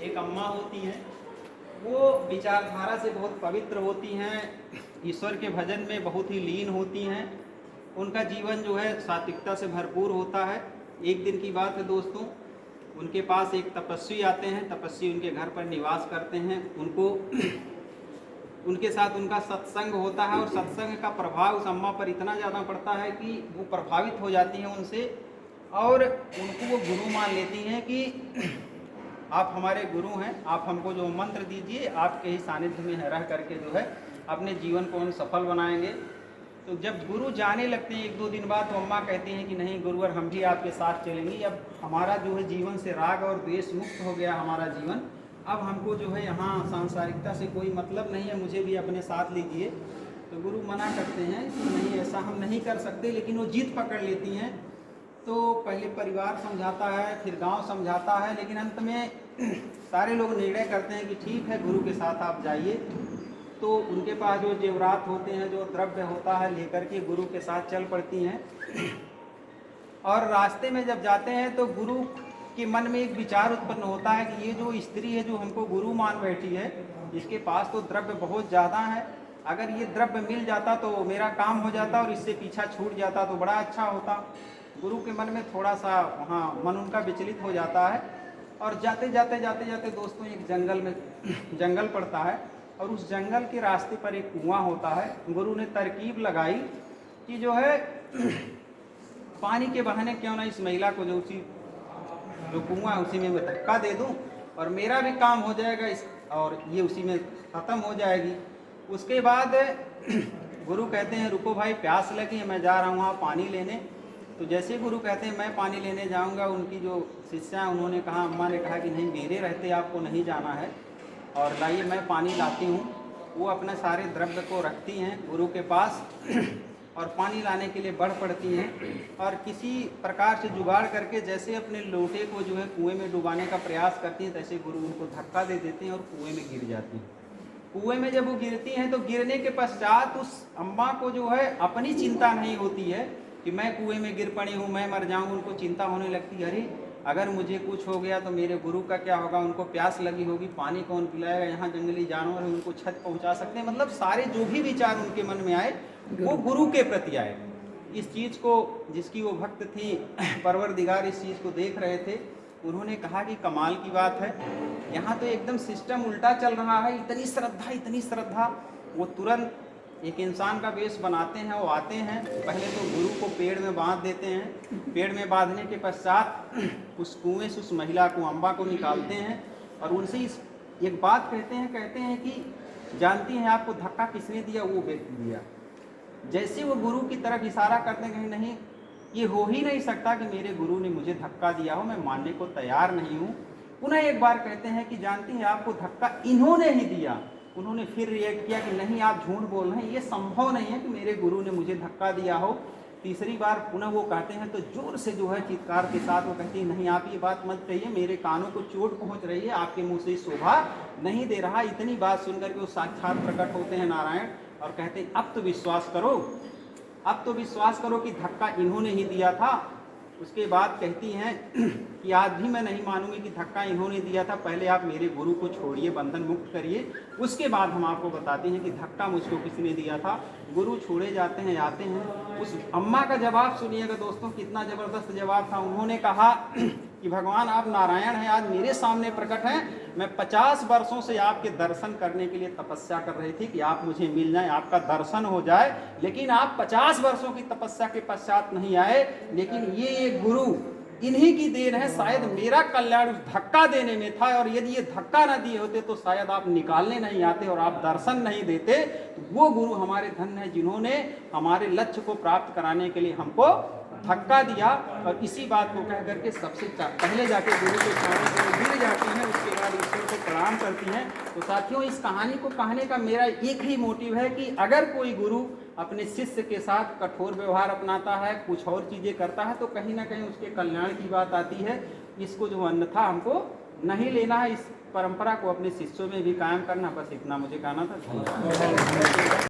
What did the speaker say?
एक अम्मा होती हैं, वो विचारधारा से बहुत पवित्र होती हैं, ईश्वर के भजन में बहुत ही लीन होती हैं। उनका जीवन जो है सात्विकता से भरपूर होता है। एक दिन की बात है दोस्तों, उनके पास एक तपस्वी आते हैं। तपस्वी उनके घर पर निवास करते हैं। उनके साथ उनका सत्संग होता है और सत्संग का प्रभाव उस अम्मा पर इतना ज़्यादा पड़ता है कि वो प्रभावित हो जाती हैं उनसे और उनको वो गुरु मान लेती हैं कि आप हमारे गुरु हैं, आप हमको जो मंत्र दीजिए, आपके ही सानिध्य में रह करके जो है अपने जीवन को हम सफल बनाएंगे। तो जब गुरु जाने लगते हैं 1-2 दिन बाद, तो अम्मा कहती हैं कि नहीं गुरुवर, हम भी आपके साथ चलेंगे। अब हमारा जो है जीवन से राग और द्वेष मुक्त हो गया हमारा जीवन। अब हमको जो है यहाँ सांसारिकता से कोई मतलब नहीं है, मुझे भी अपने साथ लीजिए। तो गुरु मना करते हैं कि नहीं, ऐसा हम नहीं कर सकते, लेकिन वो जिद पकड़ लेती हैं। तो पहले परिवार समझाता है, फिर गांव समझाता है, लेकिन अंत में सारे लोग निर्णय करते हैं कि ठीक है, गुरु के साथ आप जाइए। तो उनके पास जो जेवरात होते हैं, जो द्रव्य होता है, लेकर के गुरु के साथ चल पड़ती हैं। और रास्ते में जब जाते हैं तो गुरु के मन में एक विचार उत्पन्न होता है कि ये जो स्त्री है जो हमको गुरु मान बैठी है, इसके पास तो द्रव्य बहुत ज़्यादा है। अगर ये द्रव्य मिल जाता तो मेरा काम हो जाता और इससे पीछा छूट जाता तो बड़ा अच्छा होता। गुरु के मन में थोड़ा सा वहाँ मन उनका विचलित हो जाता है। और जाते जाते दोस्तों एक जंगल पड़ता है और उस जंगल के रास्ते पर एक कुआं होता है। गुरु ने तरकीब लगाई कि जो है पानी के बहाने क्यों ना इस महिला को जो कुआं है उसी में मैं धक्का दे दूं और मेरा भी काम हो जाएगा और ये उसी में ख़त्म हो जाएगी। उसके बाद गुरु कहते हैं रुको भाई, प्यास लगी है, मैं जा रहा हूँ वहाँ पानी लेने। तो जैसे गुरु कहते हैं मैं पानी लेने जाऊँगा, उनकी जो शिष्या उन्होंने कहा, अम्मा ने कहा कि नहीं, मेरे रहते आपको नहीं जाना है और लाइए मैं पानी लाती हूँ। वो अपने सारे द्रव्य को रखती हैं गुरु के पास और पानी लाने के लिए बढ़ पड़ती हैं और किसी प्रकार से जुगाड़ करके जैसे अपने लोटे को जो है कुएं में डुबाने का प्रयास करती हैं, तैसे गुरु उनको धक्का दे देते हैं और कुएं में गिर जाती हैं। कुएं में जब वो गिरती हैं तो गिरने के पश्चात उस अम्मा को जो है अपनी चिंता नहीं होती है कि मैं कुएं में गिर पड़ी हूँ, मैं मर जाऊँ। उनको चिंता होने लगती है, अरे अगर मुझे कुछ हो गया तो मेरे गुरु का क्या होगा, उनको प्यास लगी होगी, पानी कौन पिलाएगा, यहाँ जंगली जानवर है, उनको छत पहुँचा सकते हैं। मतलब सारे जो भी विचार उनके मन में आए वो गुरु के प्रति आए। इस चीज़ को जिसकी वो भक्त थी, परवरदिगार इस चीज़ को देख रहे थे। उन्होंने कहा कि कमाल की बात है, यहाँ तो एकदम सिस्टम उल्टा चल रहा है, इतनी श्रद्धा। वो तुरंत एक इंसान का वेश बनाते हैं, वो आते हैं, पहले तो गुरु को पेड़ में बांध देते हैं। पेड़ में बांधने के पश्चात उस कुएं से उस महिला को, अम्बा को निकालते हैं और उनसे एक बात कहते हैं कि जानती हैं आपको धक्का किसने दिया? वो व्यक्ति दिया। जैसे वो गुरु की तरफ इशारा करते हैं, नहीं, ये हो ही नहीं सकता कि मेरे गुरु ने मुझे धक्का दिया हो, मैं मानने को तैयार नहीं हूँ। पुनः एक बार कहते हैं कि जानती हैं आपको धक्का इन्होंने ही दिया। उन्होंने फिर रिएक्ट किया कि नहीं, आप झूठ बोल रहे हैं, ये संभव नहीं है कि मेरे गुरु ने मुझे धक्का दिया हो। तीसरी बार पुनः वो कहते हैं तो जोर से जो है चित्कार के साथ वो कहती है, नहीं आप ये बात मत कहिए, मेरे कानों को चोट पहुंच रही है, आपके मुंह से शोभा नहीं दे रहा। इतनी बात सुनकर के वो साक्षात प्रकट होते हैं नारायण और कहते हैं अब तो विश्वास करो कि धक्का इन्होंने ही दिया था। उसके बाद कहती हैं कि आज भी मैं नहीं मानूंगी कि धक्का इन्होंने दिया था, पहले आप मेरे गुरु को छोड़िए, बंधन मुक्त करिए, उसके बाद हम आपको बताते हैं कि धक्का मुझको किसने दिया था। गुरु छोड़े जाते हैं, आते हैं। उस अम्मा का जवाब सुनिएगा दोस्तों, कितना ज़बरदस्त जवाब था। उन्होंने कहा कि भगवान आप नारायण हैं, आज मेरे सामने प्रकट हैं। मैं 50 वर्षों से आपके दर्शन करने के लिए तपस्या कर रही थी कि आप मुझे मिल जाएं, आपका दर्शन हो जाए, लेकिन आप 50 वर्षों की तपस्या के पश्चात नहीं आए। लेकिन ये गुरु इन्हीं की देन है, शायद मेरा कल्याण उस धक्का देने में था, और यदि ये धक्का ना दिए होते तो शायद आप निकालने नहीं आते और आप दर्शन नहीं देते। तो वो गुरु हमारे धन्य है जिन्होंने हमारे लक्ष्य को प्राप्त कराने के लिए हमको धक्का दिया। और इसी बात को कह करके सबसे पहले जाके गुरु के सामने गिर जाती हैं, उसके बाद ईश्वर को प्रणाम करती हैं। तो साथियों, इस कहानी को कहने का मेरा एक ही मोटिव है कि अगर कोई गुरु अपने शिष्य के साथ कठोर व्यवहार अपनाता है, कुछ और चीज़ें करता है, तो कहीं ना कहीं उसके कल्याण की बात आती है। इसको जो अन्यथा हमको नहीं लेना है, इस परंपरा को अपने शिष्यों में भी कायम करना। बस इतना मुझे कहना था।